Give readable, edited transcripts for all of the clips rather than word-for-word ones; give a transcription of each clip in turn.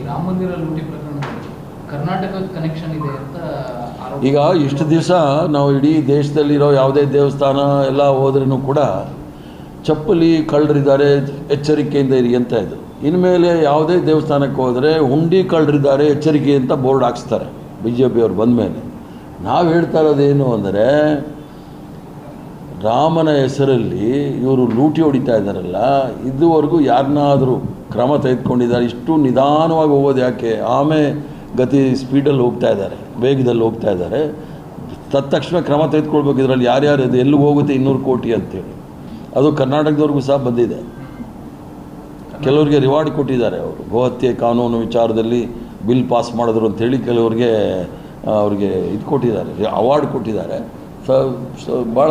ರಾಮ ಮಂದಿರ ಲೂಟಿ ಪ್ರಕರಣದಲ್ಲಿ ಕರ್ನಾಟಕ ಕನೆಕ್ಷನ್ ಇದೆ ಅಂತ ಆರೋಪ. ಈಗ ಇಷ್ಟು ದಿವಸ ನಾವು ಇಡೀ ದೇಶದಲ್ಲಿರೋ ಯಾವುದೇ ದೇವಸ್ಥಾನ ಎಲ್ಲ ಹೋದ್ರೂ ಕೂಡ ಚಪ್ಪಲಿ ಕಳ್ಳರಿದ್ದಾರೆ, ಎಚ್ಚರಿಕೆಯಿಂದ ಇರಿ ಅಂತ ಇದ್ರು. ಇನ್ಮೇಲೆ ಯಾವುದೇ ದೇವಸ್ಥಾನಕ್ಕೆ ಹೋದರೆ ಹುಂಡಿ ಕಳ್ಳರಿದ್ದಾರೆ, ಎಚ್ಚರಿಕೆ ಅಂತ ಬೋರ್ಡ್ ಹಾಕ್ಸ್ತಾರೆ BJP ಅವ್ರು ಬಂದ ಮೇಲೆ. ನಾವು ಹೇಳ್ತಾ ಇರೋದೇನು ಅಂದರೆ, ರಾಮನ ಹೆಸರಲ್ಲಿ ಇವರು ಲೂಟಿ ಹೊಡಿತಾ ಇದ್ದಾರಲ್ಲ, ಇದುವರೆಗೂ ಯಾರನ್ನಾದರೂ ಕ್ರಮ ತೆಗೆದುಕೊಂಡಿದ್ದಾರೆ? ಇಷ್ಟು ನಿಧಾನವಾಗಿ ಹೋಗೋದು ಯಾಕೆ? ಆಮೇಲೆ ಗತಿ ಸ್ಪೀಡಲ್ಲಿ ಹೋಗ್ತಾ ಇದ್ದಾರೆ, ವೇಗದಲ್ಲಿ ಹೋಗ್ತಾ ಇದ್ದಾರೆ. ತಕ್ಷಣ ಕ್ರಮ ತೆಗೆದುಕೊಳ್ಬೇಕು. ಇದರಲ್ಲಿ ಯಾರ್ಯಾರು ಇದು ಎಲ್ಲಿಗೆ ಹೋಗುತ್ತೆ 200 ಕೋಟಿ ಅಂತೇಳಿ. ಅದು ಕರ್ನಾಟಕದವ್ರಿಗೂ ಸಹ ಬಂದಿದೆ. ಕೆಲವರಿಗೆ ರಿವಾರ್ಡ್ ಕೊಟ್ಟಿದ್ದಾರೆ. ಅವರು ಗೋಹತ್ಯೆ ಕಾನೂನು ವಿಚಾರದಲ್ಲಿ ಬಿಲ್ ಪಾಸ್ ಮಾಡಿದ್ರು ಅಂಥೇಳಿ ಕೆಲವರಿಗೆ ಅವ್ರಿಗೆ ಇದು ಕೊಟ್ಟಿದ್ದಾರೆ, ಅವಾರ್ಡ್ ಕೊಟ್ಟಿದ್ದಾರೆ. ಭಾಳ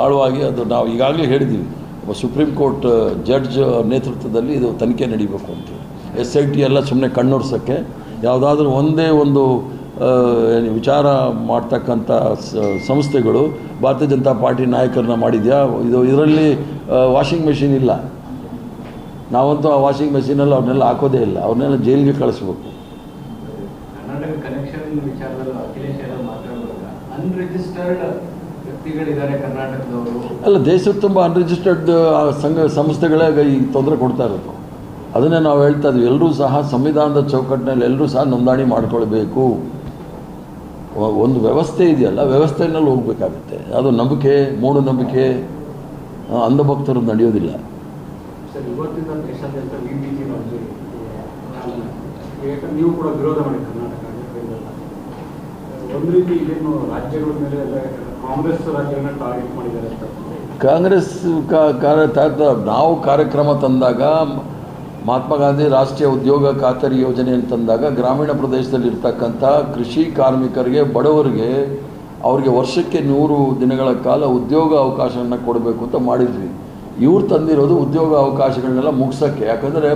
ಆಳವಾಗಿ ಅದು ನಾವು ಈಗಾಗಲೇ ಹೇಳಿದ್ದೀವಿ. ಸುಪ್ರೀಂ ಕೋರ್ಟ್ ಜಡ್ಜ್ ನೇತೃತ್ವದಲ್ಲಿ ಇದು ತನಿಖೆ ನಡೀಬೇಕು ಅಂತೇಳಿ. SIT ಎಲ್ಲ ಸುಮ್ಮನೆ ಕಣ್ಣೊರ್ಸೋಕ್ಕೆ, ಯಾವುದಾದ್ರೂ ಒಂದೇ ಒಂದು ವಿಚಾರ ಮಾಡ್ತಕ್ಕಂಥ ಸಂಸ್ಥೆಗಳು ಭಾರತೀಯ ಜನತಾ ಪಾರ್ಟಿ ನಾಯಕರನ್ನ ಮಾಡಿದ್ಯಾ? ಇದರಲ್ಲಿ ವಾಷಿಂಗ್ ಮೆಷಿನ್ ಇಲ್ಲ. ನಾವಂತೂ ಆ ವಾಷಿಂಗ್ ಮೆಷಿನಲ್ಲಿ ಅವ್ರನ್ನೆಲ್ಲ ಹಾಕೋದೇ ಇಲ್ಲ, ಅವ್ರನ್ನೆಲ್ಲ ಜೈಲಿಗೆ ಕಳಿಸ್ಬೇಕು. ಕರ್ನಾಟಕ ಕನೆಕ್ಷನ್ ವಿಚಾರದಲ್ಲಿ ಅಖಿಲೇಶ್ ಯಾದವ್ ಮಾತಾಡುವಾಗ ಅನ್ರಿಜಿಸ್ಟರ್ಡ್ ವ್ಯಕ್ತಿಗಳಿದ್ದಾರೆ ಕರ್ನಾಟಕದವರು. ಅಲ್ಲ, ದೇಶದ ತುಂಬ ಅನ್ರಿಜಿಸ್ಟರ್ಡ್ ಸಂಸ್ಥೆಗಳೇ ಈ ತೊಂದರೆ ಕೊಡ್ತಾ ಇರೋದು. ಅದನ್ನೇ ನಾವು ಹೇಳ್ತಾ ಇದ್ವಿ, ಎಲ್ಲರೂ ಸಹ ಸಂವಿಧಾನದ ಚೌಕಟ್ಟಿನಲ್ಲಿ ಎಲ್ಲರೂ ಸಹ ನೋಂದಣಿ ಮಾಡ್ಕೊಳ್ಬೇಕು. ಒಂದು ವ್ಯವಸ್ಥೆ ಇದೆಯಲ್ಲ, ವ್ಯವಸ್ಥೆಯಲ್ಲಿ ಹೋಗಬೇಕಾಗುತ್ತೆ. ಅದು ನಂಬಿಕೆ, ಮೂಢನಂಬಿಕೆ, ಅಂಧಭಕ್ತರು ನಡೆಯೋದಿಲ್ಲ. ಸರ್, ಇವತ್ತಿನ ದೇಶಾದ್ಯಂತ VBG ಮಂಜೂರಿ, ನೀವು ಕೂಡ ವಿರೋಧ ಮಾಡಿ ಕರ್ನಾಟಕ ಒಂದು ರೀತಿ ಇದೇನು ರಾಜ್ಯಗಳ ಮೇಲೆ ಕಾಂಗ್ರೆಸ್ ರಾಜ್ಯಗಳನ್ನ ಟಾರ್ಗೆಟ್ ಮಾಡಿದ್ದಾರೆ ಅಂತ. ಕಾಂಗ್ರೆಸ್ ನಾವು ಕಾರ್ಯಕ್ರಮ ತಂದಾಗ, ಮಹಾತ್ಮ ಗಾಂಧಿ ರಾಷ್ಟ್ರೀಯ ಉದ್ಯೋಗ ಖಾತರಿ ಯೋಜನೆ ಅಂತಂದಾಗ ಗ್ರಾಮೀಣ ಪ್ರದೇಶದಲ್ಲಿ ಇರ್ತಕ್ಕಂಥ ಕೃಷಿ ಕಾರ್ಮಿಕರಿಗೆ, ಬಡವರಿಗೆ, ಅವ್ರಿಗೆ ವರ್ಷಕ್ಕೆ 100 ದಿನಗಳ ಕಾಲ ಉದ್ಯೋಗ ಅವಕಾಶವನ್ನು ಕೊಡಬೇಕು ಅಂತ ಮಾಡಿದ್ವಿ. ಇವ್ರು ತಂದಿರೋದು ಉದ್ಯೋಗ ಅವಕಾಶಗಳನ್ನೆಲ್ಲ ಮುಗಿಸೋಕ್ಕೆ. ಯಾಕಂದರೆ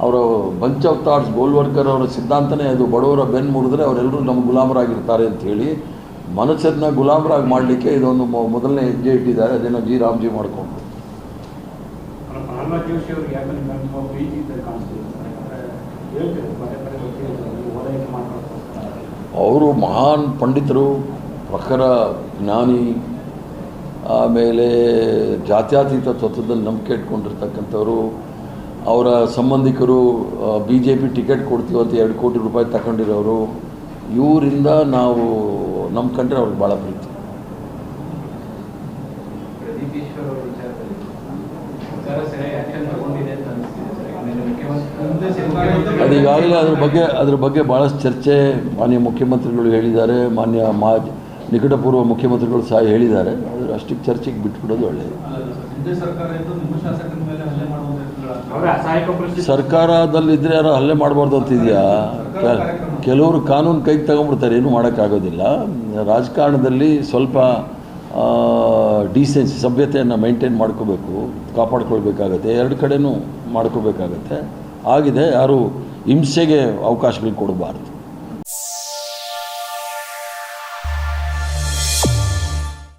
ಅವರು ಬಂಚ್ ಆಫ್ ಥಾಟ್ಸ್, ಗೋಲ್ವರ್ಕರ್ ಅವರ ಸಿದ್ಧಾಂತನೇ ಅದು, ಬಡವರ ಬೆನ್ನು ಮುರಿದ್ರೆ ಅವರೆಲ್ಲರೂ ನಮ್ಮ ಗುಲಾಮರಾಗಿರ್ತಾರೆ ಅಂಥೇಳಿ ಮನಸ್ಸನ್ನ ಗುಲಾಮರಾಗಿ ಮಾಡಲಿಕ್ಕೆ ಇದೊಂದು ಮೊದಲನೇ ಹೆಜ್ಜೆ ಇಟ್ಟಿದ್ದಾರೆ. ಅದೇನೋ ಜಿ ರಾಮ್ಜಿ ಮಾಡಿಕೊಂಡು. ಅವರು ಮಹಾನ್ ಪಂಡಿತರು, ಪ್ರಖರ ಜ್ಞಾನಿ, ಆಮೇಲೆ ಜಾತ್ಯತೀತ ತತ್ವದಲ್ಲಿ ನಂಬಿಕೆ ಇಟ್ಕೊಂಡಿರ್ತಕ್ಕಂಥವ್ರು. ಅವರ ಸಂಬಂಧಿಕರು BJP ಟಿಕೆಟ್ ಕೊಡ್ತೀವಿ ಅಂತ 2 ಕೋಟಿ ರೂಪಾಯಿ ತಗೊಂಡಿರೋರು. ಇವರಿಂದ ನಾವು ನಂಬ್ಕೊಂಡ್ರೆ ಅವ್ರಿಗೆ ಭಾಳ ಪ್ರೀತಿ. ಅದೀಗಾಗಲೇ ಅದ್ರ ಬಗ್ಗೆ ಭಾಳಷ್ಟು ಚರ್ಚೆ ಮಾನ್ಯ ಮುಖ್ಯಮಂತ್ರಿಗಳು ಹೇಳಿದ್ದಾರೆ, ನಿಕಟಪೂರ್ವ ಮುಖ್ಯಮಂತ್ರಿಗಳು ಸಹ ಹೇಳಿದ್ದಾರೆ. ಆದರೆ ಅಷ್ಟಕ್ಕೆ ಚರ್ಚೆಗೆ ಬಿಟ್ಬಿಡೋದು ಒಳ್ಳೆಯದು. ಸರ್ಕಾರದಲ್ಲಿದ್ದರೆ ಯಾರೋ ಹಲ್ಲೆ ಮಾಡಬಾರ್ದು ಅಂತಿದೆಯಾ? ಕೆಲವರು ಕಾನೂನು ಕೈಗೆ ತಗೊಂಡ್ಬಿಡ್ತಾರೆ, ಏನೂ ಮಾಡೋಕ್ಕಾಗೋದಿಲ್ಲ. ರಾಜಕಾರಣದಲ್ಲಿ ಸ್ವಲ್ಪ ಡೀಸೆನ್ಸಿ, ಸಭ್ಯತೆಯನ್ನು ಮೇಂಟೈನ್ ಮಾಡ್ಕೋಬೇಕು, ಕಾಪಾಡ್ಕೊಳ್ಬೇಕಾಗತ್ತೆ. 2 ಕಡೆನೂ ಮಾಡ್ಕೋಬೇಕಾಗತ್ತೆ. ಆಗಿದೆ, ಯಾರು ಹಿಂಸೆಗೆ ಅವಕಾಶಗಳು ಕೊಡಬಾರ್ದು.